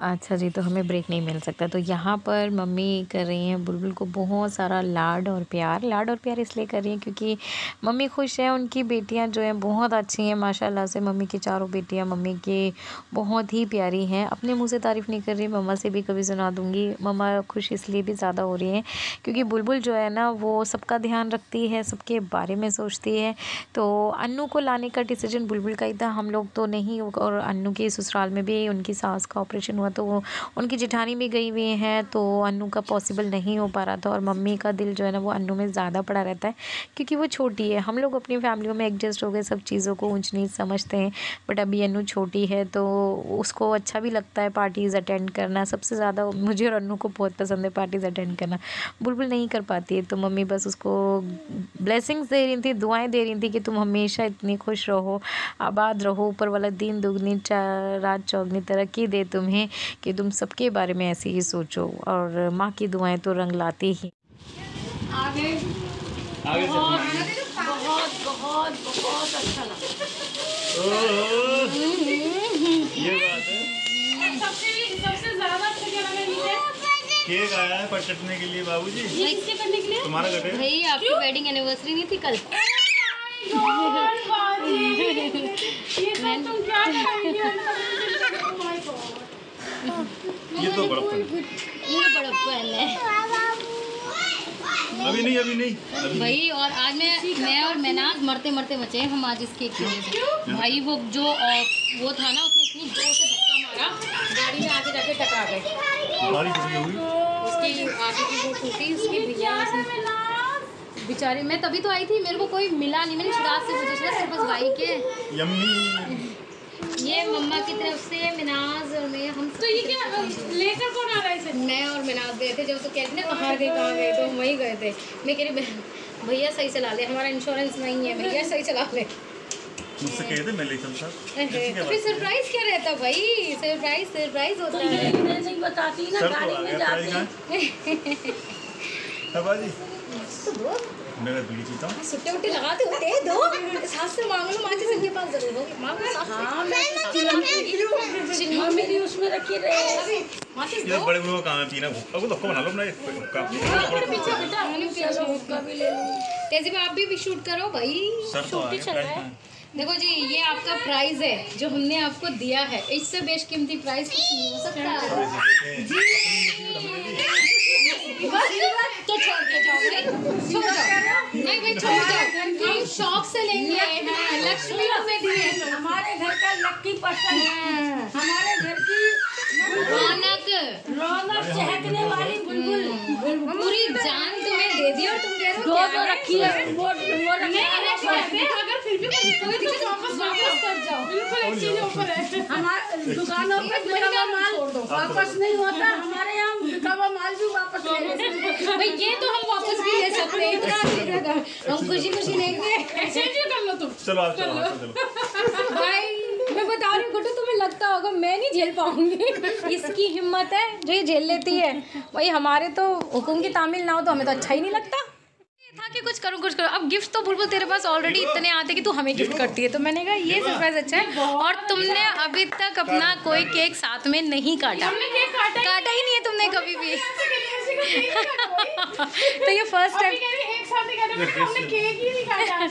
अच्छा जी, तो हमें ब्रेक नहीं मिल सकता। तो यहाँ पर मम्मी कर रही हैं बुलबुल को बहुत सारा लाड और प्यार। लाड और प्यार इसलिए कर रही हैं क्योंकि मम्मी खुश हैं, उनकी बेटियाँ जो हैं बहुत अच्छी हैं माशाल्लाह से। मम्मी की चारों बेटियाँ मम्मी की बहुत ही प्यारी हैं। अपने मुँह से तारीफ़ नहीं कर रही, मम्मा से भी कभी सुना दूँगी। मम्मा खुश इसलिए भी ज़्यादा हो रही हैं क्योंकि बुलबुल जो है ना वो सबका ध्यान रखती है, सबके बारे में सोचती है। तो अन्नू को लाने का डिसीजन बुलबुल का ही था, हम लोग तो नहीं। और अन्नू के ससुराल में भी उनकी सास का ऑपरेशन हुआ तो वो उनकी जेठानी भी गई हुई हैं, तो अन्नू का पॉसिबल नहीं हो पा रहा था। और मम्मी का दिल जो है ना वो अन्नू में ज़्यादा पड़ा रहता है क्योंकि वो छोटी है। हम लोग अपनी फैमिलियों में एडजस्ट हो गए, सब चीज़ों को ऊंच नीच समझते हैं, बट अभी अन्नू छोटी है तो उसको अच्छा भी लगता है पार्टीज़ अटेंड करना। सबसे ज़्यादा मुझे और अन्नू को बहुत पसंद है पार्टीज़ अटेंड करना। बुलबुल नहीं कर पाती है, तो मम्मी बस उसको ब्लेसिंग्स दे रही थी, दुआएं दे रही थी कि तुम हमेशा इतनी खुश रहो, आबाद रहो, ऊपर वाला दिन दुगनी रात चौगनी तरक्की दे तुम्हें, कि तुम सबके बारे में ऐसे ही सोचो। और माँ की दुआएं तो रंग लाती ही। आगे बहुत बहुत बहुत बहुत अच्छा लगा। ये बात है। सबसे ज़्यादा अच्छा क्या लगा मुझे? केक आया है पर कटने के लिए बाबूजी। किसके करने के लिए? तुम्हारा कटे। भाई आपकी वेडिंग एनिवर्सरी नहीं थी कल? ये तुम क्या खाएंगे? ये तो बड़प्पन है। ये बड़प्पन है। अभी नहीं अभी। भाई और आज मैं और मैनाज मरते मरते बचे हैं हम आज इस केक की वजह से। भाई वो जो वो था ना उसने इतनी जोर से धक्का मारा, गाड़ी में आगे जाके टकरा गए। बारिश होगी। उसकी आगे की वो टूटी, उसकी भैया बेचारी। मैं तभी तो आई थी, मेरे को कोई मिला नहीं, मैंने शिराज से पूछा सिर्फ बस भाई के। यम्मी। ये मम्मा की तरफ से मिनाज और मैं, हम तो ये क्या लेकर कौन आ रहा है इसे? मैं और मिनाज गए थे। जब तो कहते ना कहाँ गए तो हम वहीं गए थे। मैं कह रही भैया सही चला ले, हमारा इंश्योरेंस नहीं है, भैया सही चला ले। मुझसे कहे थे मैं ले चलता। तो फिर सरप्राइज क्या रहता भाई? सरप्राइज होता है। नहीं बताती ना, गाड़ी में जाती। बाबूजी मैं बीड़ी पीता हूँ। सुट्टे उट्टे लगाते होते हैं दो सास से मांग लो, माची सिंह के पास जरूर होगी। मांगो सास से। हाँ मेरी उसमें रखी रहे। ये बड़े बड़े काम है पीना। अब तो बना लो अपना हुक्का। पीछे बेटा हुक्का भी ले लो। तेजी में आप भी शूट करो भाई। शूट चल रहा है। देखो जी, ये आपका प्राइस है जो हमने आपको दिया है। इससे बेशकीमती प्राइस कुछ नहीं हो सकता तो छोड़ के जाओ भाई, छोड़ जाओ। नहीं भाई छोड़ जाओ, हम शौक से लेंगे। लक्ष्मी हमें दिए, हमारे घर का लक्की पर्सन, हमारे घर की रौनक चहकने वाली बुलबुल पूरी जान तुम्हें दे दी और तुम कह रहे हो दो क्या रखी है। वो अगर फिर भी कोई दिक्कत वापस कर जाओ। बिल्कुल एक चीज ऊपर है। हमारे दुकानों पे बिका हुआ माल वापस नहीं होता, हमारे यहाँ बिका हुआ माल भी वापस ले लेते। भाई ये तो हम वापस भी ले सकते हैं, इतना हम खुशी खुशी लेंगे। एक्सचेंज भी कर लो तुम। चलो आप चलो। भाई मैं बता रही हूँ गुड्डू, तुम्हें लगता होगा मैं नहीं झेल पाऊंगी। इसकी हिम्मत है जो ये झेल लेती है। भाई हमारे तो हुकुम की तामील ना हो तो हमें तो अच्छा ही नहीं लगता था कि कुछ करो। अब गिफ्ट तो बुलबुल तेरे पास ऑलरेडी इतने आते कि तू हमें गिफ्ट करती है, तो मैंने कहा ये सरप्राइज अच्छा है। और तुमने अभी तक अपना कोई केक साथ में नहीं काटा। हमने केक काटा ही नहीं है तुमने कभी भी। तो ये फर्स्ट टाइम। एक साथ ही काटा, हमने केक ही नहीं काटा।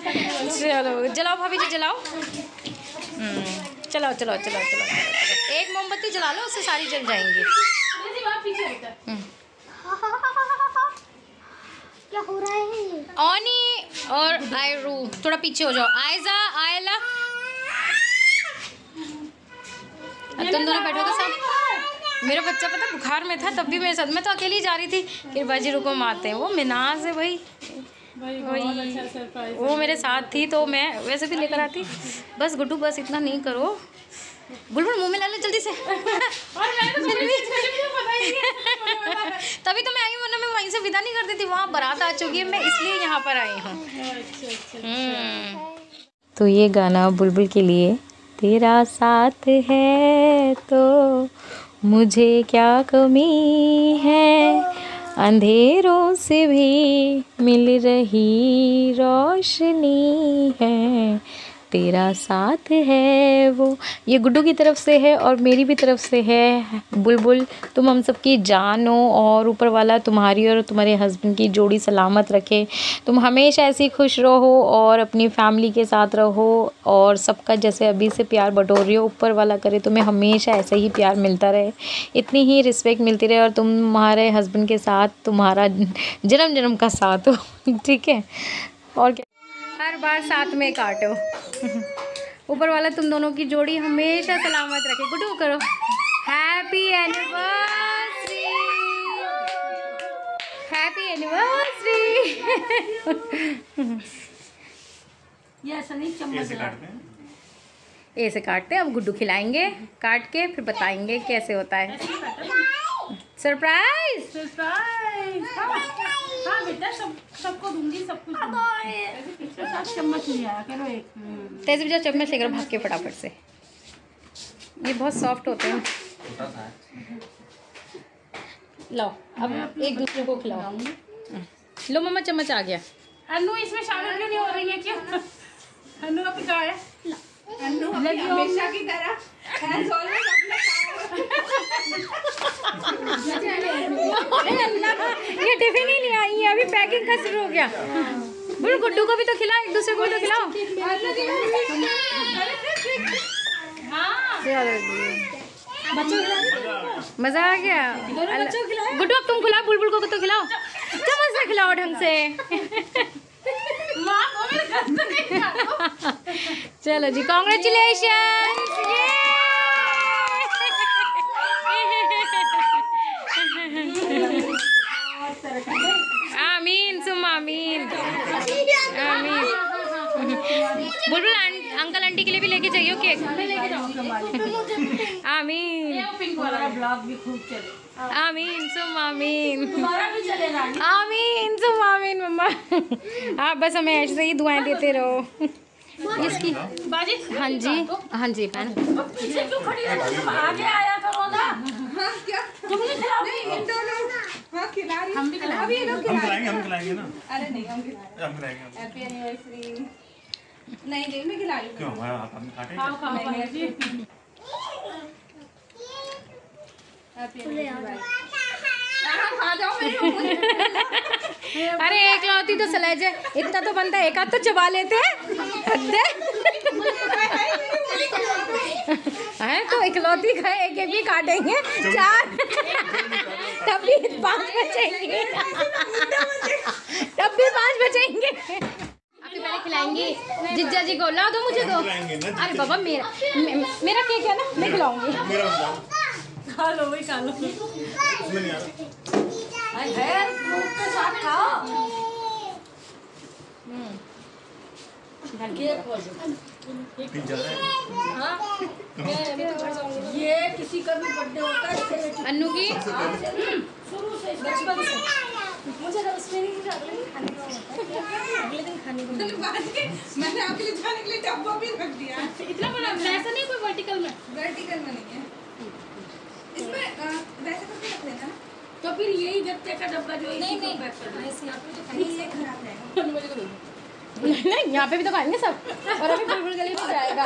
चलो जलाओ भाभी जी, जलाओ। चलो चलो चलो चलो एक मोमबत्ती जला लो, उससे सारी जल जाएंगी। क्या हो रहा है? ऑनी और आयरू थोड़ा पीछे हो जाओ। आयजा आयला तुम दोनों बैठो तो साथ। मेरा बच्चा पता बुखार में था तब भी मेरे साथ, मैं तो अकेली जा रही थी कि बाजी रुको हम आते हैं। वो मिनाज है भाई, वो मेरे साथ थी तो मैं वैसे भी लेकर आती। बस गुड्डू बस इतना नहीं करो। बुलबुल मुंह में ला ले जल्दी से। तभी तो मैं आई हूँ, वरना मैं वहीं से विदा नहीं कर देती। वहाँ बारात आ चुकी है, मैं इसलिए यहाँ पर आई हूँ। तो ये गाना बुलबुल के लिए। तेरा साथ है तो मुझे क्या कमी है, अंधेरों से भी मिल रही रोशनी है, तेरा साथ है वो। ये गुड्डू की तरफ से है और मेरी भी तरफ से है। बुलबुल तुम हम सबकी जान हो और ऊपर वाला तुम्हारी और तुम्हारे हस्बैंड की जोड़ी सलामत रखे। तुम हमेशा ऐसी खुश रहो और अपनी फैमिली के साथ रहो और सबका जैसे अभी से प्यार बटोर रही हो, ऊपर वाला करे तुम्हें हमेशा ऐसा ही प्यार मिलता रहे, इतनी ही रिस्पेक्ट मिलती रहे और तुम्हारे हस्बैंड के साथ तुम्हारा जन्म जन्म का साथ हो। ठीक है, और क्या, हर बार साथ में काटो। ऊपर वाला तुम दोनों की जोड़ी हमेशा सलामत रखे। गुड्डू करो हैप्पी एनिवर्सरी, हैप्पी एनिवर्सरी। ये सनी चम्मच ए से काटते हैं, अब गुड्डू खिलाएंगे काट के, फिर बताएंगे कैसे होता है। Surprise surprise. हाँ बेटा, सबको दूंगी सब कुछ। इसके साथ चम्मच लिया करो एक। तेज भी चम्मच लेकर भाग के फटाफट से, ये बहुत सॉफ्ट होते हैं। लाओ अब एक दूसरे को खिलाओ। लो मम्मा चम्मच आ गया। अन्नू इसमें शामिल क्यों नहीं हो रही है? क्यों अन्नू अभी कहाँ है? अन्नू हमेशा की तरह ये टिफिन ही नहीं आई है, अभी पैकिंग का शुरू हो गया। बोलो गुड्डू को भी तो खिलाओ, एक दूसरे को भी तो खिलाओ। मजा आ गया। गुड्डू अब तुम खिलाओ, बुलबुल को तो खिलाओ, चम्मच से खिलाओ ढंग से। चलो जी, कॉन्ग्रेचुलेशन। आमीन सुम आमीन आमीन। बुलबुल अंकल आंटी के लिए भी लेके जाइयो केक। आमीन आमीन सुम आमीन आमीन सुम आमीन। मम्मा आप बस हमें ऐसे ही दुआएं देते रहो। इसकी हाँ जी, हाँ जी बहन। आगे आया करो ना। तुम नहीं खिलाओगी? हम भी खिलाएंगे। हम खिलाएंगे ना। अरे नहीं, हम खिलाएंगे। Happy anniversary. नहीं मैं खिला लूँ। क्यों हम काटें? अरे एक लौती तो सलेज है, इतना तो बनता है, एक आध तो चबा लेते हैं। तो इकलौती खाए, एक एक भी काटेंगे, 4 तब भी 5 बचेंगे, तब भी 5 बचेंगे। आपके पहले खिलाएंगी जिज्जा जी को, ला दो मुझे दो। अरे बाबा मेरा केक है ना, मैं खिलाऊंगी। खा लो भाई, खा लो। इसमें नहीं आ रहा। के साथ खाओ। ये किसी का भी बर्थडे होता है अन्नू की शुरू से बचपन से मुझे रोस्टेरी की चॉकलेट खाने का होता है, अगले दिन खाने को मैंने आपके लिए जाने के लिए डब्बा भी रख दिया। इतना बड़ा वैसा नहीं, कोई वर्टिकल में नहीं है इसमें, वैसे करके रख लेना। तो फिर यही गत्ते का डब्बा जो नहीं खराब है। नहीं, यहाँ पे भी तो खाएंगे सब, और अभी बुलबुल गली में जाएगा।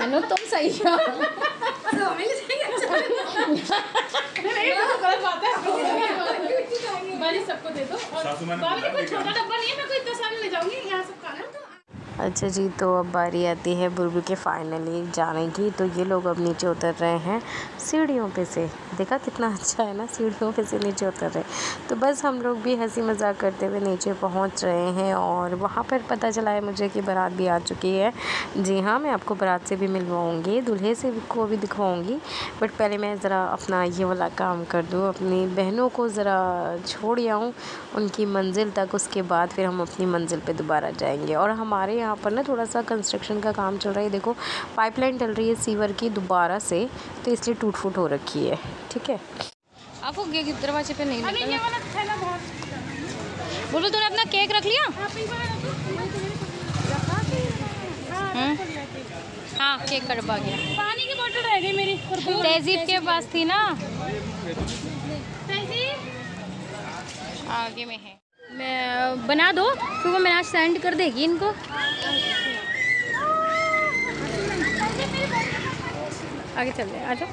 अनु तुम सही हो। सबको दे दो। छोटा डब्बा नहीं है, मैं कोई इतना सारा ले जाऊंगी, यहाँ सब खाना तो। अच्छा जी, तो अब बारी आती है बुलबुल के फाइनली जाने की। तो ये लोग अब नीचे उतर रहे हैं सीढ़ियों पे से। देखा कितना अच्छा है ना, सीढ़ियों पे से नीचे उतर रहे। तो बस हम लोग भी हंसी मजाक करते हुए नीचे पहुंच रहे हैं और वहाँ पर पता चला है मुझे कि बारात भी आ चुकी है। जी हाँ, मैं आपको बारात से भी मिलवाऊँगी, दूल्हे से को भी दिखवाऊँगी, बट पहले मैं ज़रा अपना ये वाला काम कर दूँ, अपनी बहनों को ज़रा छोड़ आऊँ उनकी मंजिल तक, उसके बाद फिर हम अपनी मंजिल पे दोबारा जाएंगे। और हमारे यहाँ पर ना थोड़ा सा कंस्ट्रक्शन का काम चल रहा है। देखो पाइपलाइन डल रही है सीवर की दोबारा से, तो इसलिए टूट फूट हो रखी है। ठीक है, आपको दरवाजे पे नहीं निकलना। बुलबुल तूने अपना केक रख लिया? हाँ, केक का डब्बा गया। पानी की बोतल रह गई मेरी, तहजीब के पास थी ना, आगे में है। मैं बना दो, फिर वो मैंने आज सेंड कर देगी इनको। आगे चल रहे हैं, आ जाओ।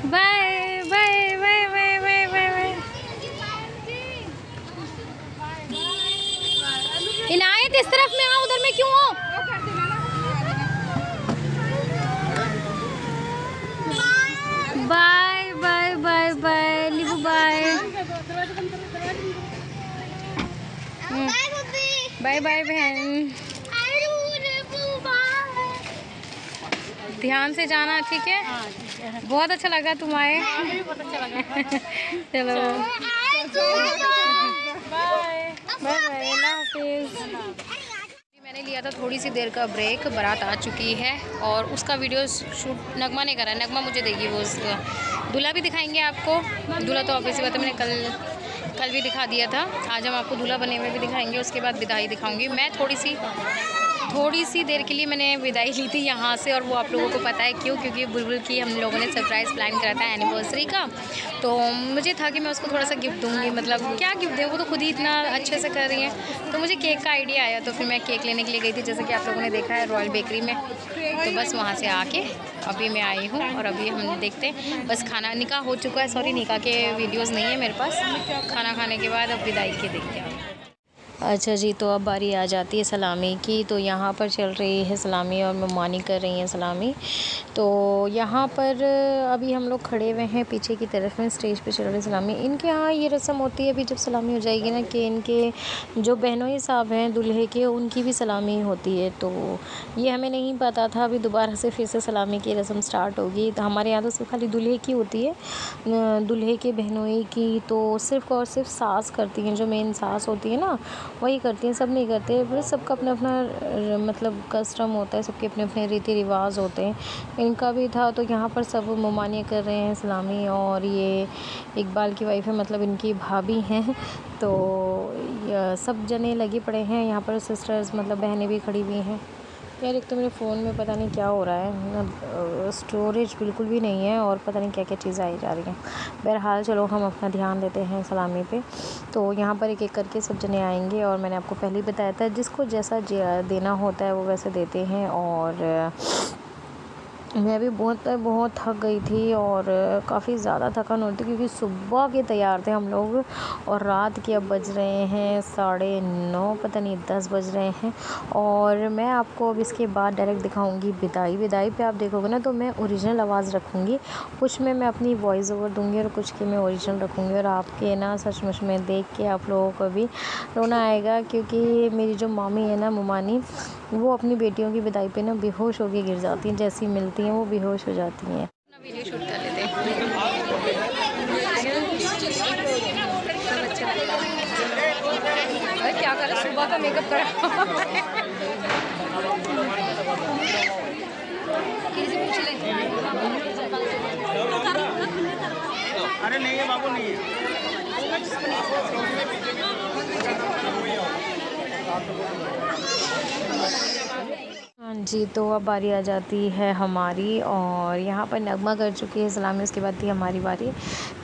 Bye bye bye bye bye bye bye. इनायत इस तरफ में आओ, उधर में क्यों हो? बाय बाय बाय बाय लिबू बाय बाय बाय बहन। ध्यान से जाना, ठीक है? बहुत अच्छा लगा तुम आए। बहुत अच्छा लगा। चलो बाय बाय, अल्लाह हाफिज़। मैंने लिया था थोड़ी सी देर का ब्रेक, बारात आ चुकी है और उसका वीडियो शूट नगमा ने करा। नगमा मुझे देगी वो उसका दूल्हा भी दिखाएंगे आपको। दूल्हा तो ऑब्वियसली बात है, मैंने कल भी दिखा दिया था। आज हम आपको दूल्हा बने हुए भी दिखाएंगे, उसके बाद विदाई दिखाऊंगी। मैं थोड़ी सी देर के लिए मैंने विदाई ली थी यहाँ से, और वो आप लोगों को पता है क्यों, क्योंकि बुलबुल की हम लोगों ने सरप्राइज़ प्लान करा था एनिवर्सरी का। तो मुझे था कि मैं उसको थोड़ा सा गिफ्ट दूँगी, मतलब क्या गिफ्ट दे, वो तो खुद ही इतना अच्छे से कर रही है। तो मुझे केक का आइडिया आया, तो फिर मैं केक लेने के लिए गई थी, जैसे कि आप लोगों ने देखा है रॉयल बेकरी में। तो बस वहाँ से आके अभी मैं आई हूँ और अभी हम देखते हैं। बस खाना निकाह हो चुका है, सॉरी निकाह के वीडियोस नहीं है मेरे पास। खाना खाने के बाद अब विदाई के देखते हैं। अच्छा जी, तो अब बारी आ जाती है सलामी की। तो यहाँ पर चल रही है सलामी और मेहमानी कर रही हैं सलामी। तो यहाँ पर अभी हम लोग खड़े हुए हैं पीछे की तरफ में, स्टेज पे चल रही सलामी। इनके यहाँ ये रस्म होती है अभी जब सलामी हो जाएगी ना, कि इनके जो बहनोई साहब हैं दूल्हे के, उनकी भी सलामी होती है। तो ये हमें नहीं पता था, अभी दोबारा से फिर से सलामी की रस्म स्टार्ट होगी। तो हमारे यहाँ तो सिर्फ खाली दूल्हे की होती है, दूल्हे के बहनोई की तो सिर्फ़ और सिर्फ सास करती हैं, जो मेन सास होती है ना वही करती हैं, सब नहीं करते। बस सबका अपना अपना मतलब कस्टम होता है, सबके अपने अपने रीति रिवाज होते हैं। इनका भी था। तो यहाँ पर सब मुमानिया कर रहे हैं सलामी, और ये इकबाल की वाइफ है, मतलब इनकी भाभी हैं। तो सब जने लगे पड़े हैं यहाँ पर, सिस्टर्स मतलब बहनें भी खड़ी हुई हैं। यार एक तो मेरे फ़ोन में पता नहीं क्या हो रहा है, स्टोरेज बिल्कुल भी नहीं है और पता नहीं क्या क्या चीज़ें आई जा रही हैं। बहरहाल चलो हम अपना ध्यान देते हैं सलामी पे। तो यहाँ पर एक एक करके सब जने आएंगे, और मैंने आपको पहले ही बताया था जिसको जैसा देना होता है वो वैसे देते हैं। और मैं भी बहुत थक गई थी और काफ़ी ज़्यादा थकान होती, क्योंकि सुबह के तैयार थे हम लोग और रात के अब बज रहे हैं 9:30, पता नहीं 10 बज रहे हैं। और मैं आपको अब इसके बाद डायरेक्ट दिखाऊंगी विदाई पे आप देखोगे ना, तो मैं ओरिजिनल आवाज़ रखूँगी, कुछ में मैं अपनी वॉइस ओवर दूँगी और कुछ की मैं ओरिजिनल रखूँगी। और आपके ना सचमुच में देख के आप लोगों को भी रोना आएगा, क्योंकि मेरी जो मामी है ना मुमानी, वो अपनी बेटियों की विदाई पे ना बेहोश होके गिर जाती हैं, जैसी मिलती हैं वो बेहोश हो जाती हैं। अपना वीडियो शूट कर लेते हैं। अरे क्या करें, सुबह का मेकअप करा। अरे नहीं है बाबू, नहीं है। हाँ जी, तो अब बारी आ जाती है हमारी, और यहाँ पर नगमा कर चुकी है सलामी, उसके बाद थी हमारी बारी।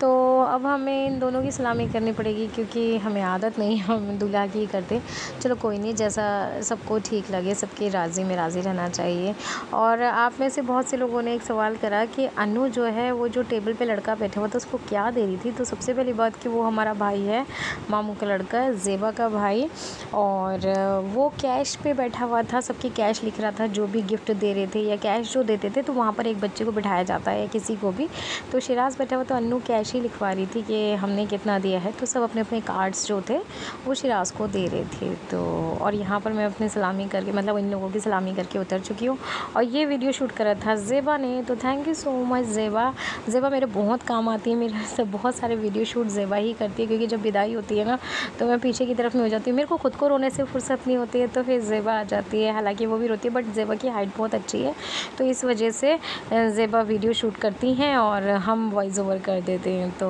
तो अब हमें इन दोनों की सलामी करनी पड़ेगी, क्योंकि हमें आदत नहीं, हम दूल्हा की करते। चलो कोई नहीं, जैसा सबको ठीक लगे, सबके राज़ी में राज़ी रहना चाहिए। और आप में से बहुत से लोगों ने एक सवाल करा कि अनु जो है वो जो टेबल पे लड़का बैठा हुआ था उसको क्या दे रही थी। तो सबसे पहली बात कि वो हमारा भाई है, मामू का लड़का, ज़ेबा का भाई, और वो कैश पे बैठा हुआ था, सबकी कैश लिख रहा था, जो भी गिफ्ट दे रहे थे या कैश जो देते थे, तो वहाँ पर एक बच्चे को बिठाया जाता है या किसी को भी। तो शिराज बैठा हुआ तो अन्नू कैश ही लिखवा रही थी कि हमने कितना दिया है। तो सब अपने अपने कार्ड्स जो थे वो शिराज को दे रहे थे। तो और यहाँ पर मैं अपनी सलामी करके, मतलब इन लोगों की सलामी करके उतर चुकी हूँ। और ये वीडियो शूट करा था ज़ेबा ने, तो thank you so much Zeba मेरे बहुत काम आती है। मेरे से बहुत सारे वीडियो शूट ज़ेबा ही करती है, क्योंकि जब विदाई होती है ना तो मैं पीछे की तरफ में हो जाती हूँ, मेरे को खुद को रोने से फुर्सत नहीं होती है, तो फिर ज़ेबा आ जाती है। हालांकि वो भी रोती है, बट ज़ेबा की हाइट बहुत अच्छी है, तो इस वजह से ज़ेबा वीडियो शूट करती हैं और हम वॉइस ओवर कर देते हैं। तो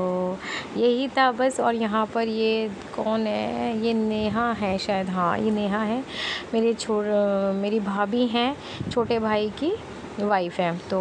यही था बस। और यहाँ पर ये कौन है, ये नेहा है शायद, हाँ ये नेहा है, मेरी भाभी हैं छोटे भाई की, वाइफ हैं, तो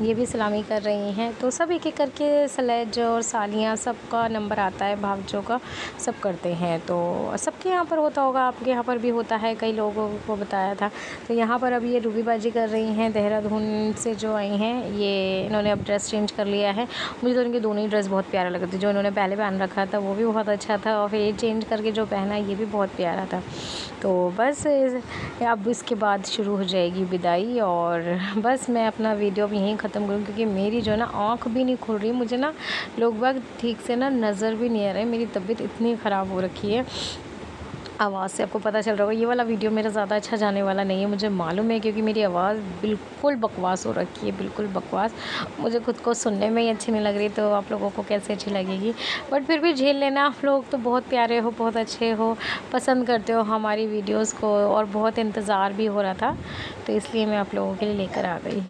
ये भी सलामी कर रही हैं। तो सब एक एक करके सलेज और सालियाँ सबका नंबर आता है, भावजों का सब करते हैं। तो सबके यहाँ पर होता होगा, आपके यहाँ पर भी होता है, कई लोगों को बताया था। तो यहाँ पर अब ये रूबीबाजी कर रही हैं, देहरादून से जो आई हैं। ये इन्होंने अब ड्रेस चेंज कर लिया है। मुझे तो इनके दोनों ही ड्रेस बहुत प्यारा लगा था। जो इन्होंने पहले पहन रखा था वो भी बहुत अच्छा था, और फिर ये चेंज करके जो पहना ये भी बहुत प्यारा था। तो बस अब इसके बाद शुरू हो जाएगी विदाई, और बस मैं अपना वीडियो अब यहीं ख़त्म करूँ, क्योंकि मेरी जो है ना आँख भी नहीं खुल रही। मुझे ना लोग बाग ठीक से ना नज़र भी नहीं आ रहे। मेरी तबीयत इतनी ख़राब हो रखी है। आवाज़ से आपको पता चल रहा होगा, ये वाला वीडियो मेरा ज़्यादा अच्छा जाने वाला नहीं है, मुझे मालूम है, क्योंकि मेरी आवाज़ बिल्कुल बकवास हो रखी है, बिल्कुल बकवास। मुझे खुद को सुनने में ही अच्छी नहीं लग रही, तो आप लोगों को कैसे अच्छी लगेगी। बट फिर भी झेल लेना। आप लोग तो बहुत प्यारे हो, बहुत अच्छे हो, पसंद करते हो हमारी वीडियोज़ को, और बहुत इंतज़ार भी हो रहा था, तो इसलिए मैं आप लोगों के लिए लेकर आ गई।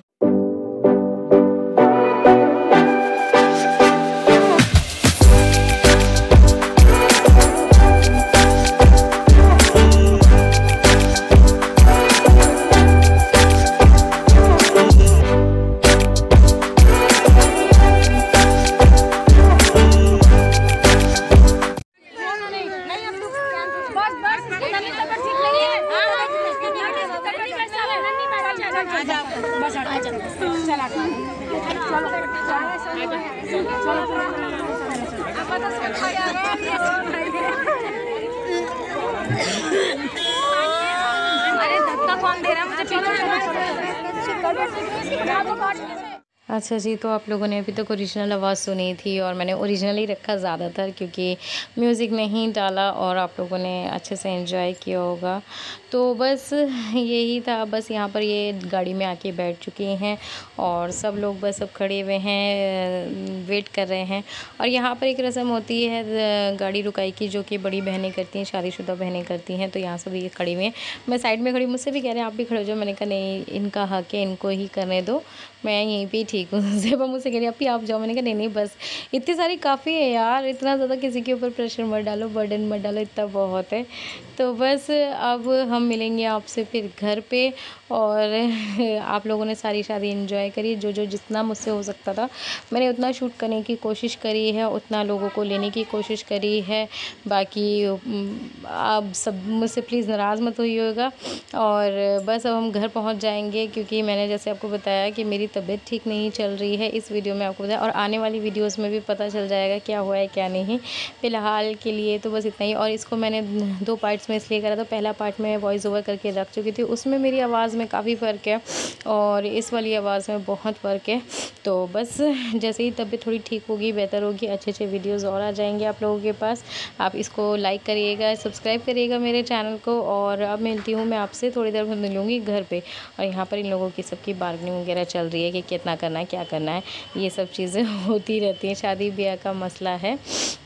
अरे धक्का कौन दे रहा है मुझे? अच्छा जी, तो आप लोगों ने अभी तक ओरिजिनल आवाज़ सुनी थी, और मैंने ओरिजिनल ही रखा ज़्यादातर, क्योंकि म्यूज़िक नहीं डाला, और आप लोगों ने अच्छे से एंजॉय किया होगा। तो बस यही था। बस यहाँ पर ये गाड़ी में आके बैठ चुके हैं, और सब लोग बस अब खड़े हुए हैं, वेट कर रहे हैं। और यहाँ पर एक रस्म होती है गाड़ी रुकाई की, जो कि बड़ी बहनें करती हैं, शादीशुदा बहनें करती हैं। तो यहाँ सब ये खड़ी हुए हैं, मैं साइड में खड़ी, मुझसे भी कह रहे हैं आप भी खड़े हो जाओ। मैंने कहा नहीं, इनका हक़ है, इनको ही करने दो, मैं यहीं पे ठीक हूँ। ज़ेबा मुझसे कह रही आप ही आप जाओ। मैंने कहा नहीं बस इतनी सारी काफ़ी है यार, इतना ज़्यादा किसी के ऊपर प्रेशर मत डालो, बर्डन मत डालो, इतना बहुत है। तो बस अब हम मिलेंगे आपसे फिर घर पे, और आप लोगों ने सारी शादी एंजॉय करी। जो जितना मुझसे हो सकता था मैंने उतना शूट करने की कोशिश करी है, उतना लोगों को लेने की कोशिश करी है। बाकी आप सब मुझसे प्लीज़ नाराज़ मत होइएगा। और बस अब हम घर पहुंच जाएंगे, क्योंकि मैंने जैसे आपको बताया कि मेरी तबीयत ठीक नहीं चल रही है। इस वीडियो में आपको बताया, और आने वाली वीडियोस में भी पता चल जाएगा क्या हुआ है क्या नहीं। फ़िलहाल के लिए तो बस इतना ही। और इसको मैंने 2 पार्ट्स में इसलिए करा था। पहला पार्ट में वॉइस ओवर करके रख चुकी थी, उसमें मेरी आवाज़ में काफ़ी फ़र्क है, और इस वाली आवाज़ में बहुत फ़र्क है। तो बस जैसे ही तबीयत थोड़ी ठीक होगी, बेहतर होगी, अच्छे वीडियोज़ और आ जाएंगे आप लोगों के पास। आप इसको लाइक करिएगा, सब्सक्राइब करिएगा मेरे चैनल को। और अब मिलती हूँ मैं आपसे थोड़ी देर में, मिलूँगी घर पे। और यहाँ पर इन लोगों की सबकी बार्गेनिंग वगैरह चल रही है कि कितना करना है, क्या करना है, ये सब चीज़ें होती रहती हैं, शादी ब्याह का मसला है।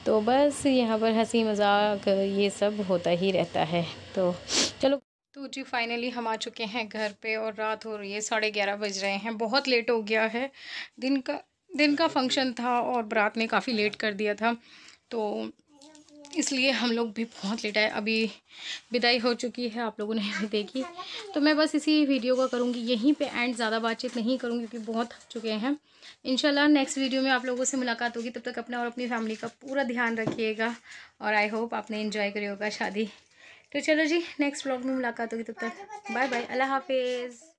तो बस यहाँ पर हंसी मजाक ये सब होता ही रहता है। तो चलो, तो जी फाइनली हम आ चुके हैं घर पे, और रात हो रही है, 11:30 बज रहे हैं, बहुत लेट हो गया है। दिन का फंक्शन था, और बारात ने काफ़ी लेट कर दिया था, तो इसलिए हम लोग भी बहुत लेट आए। अभी विदाई हो चुकी है, आप लोगों ने भी देखी। तो मैं बस इसी वीडियो का करूँगी यहीं पे एंड, ज़्यादा बातचीत नहीं करूँगी, क्योंकि बहुत थक चुके हैं। इंशाल्लाह नेक्स्ट वीडियो में आप लोगों से मुलाकात होगी। तब तक अपना और अपनी फैमिली का पूरा ध्यान रखिएगा, और आई होप आपने एंजॉय करी होगा शादी। तो चलो जी, नेक्स्ट व्लॉग में मुलाकात होगी, तब तक बाय बाय, अल्लाह हाफिज़।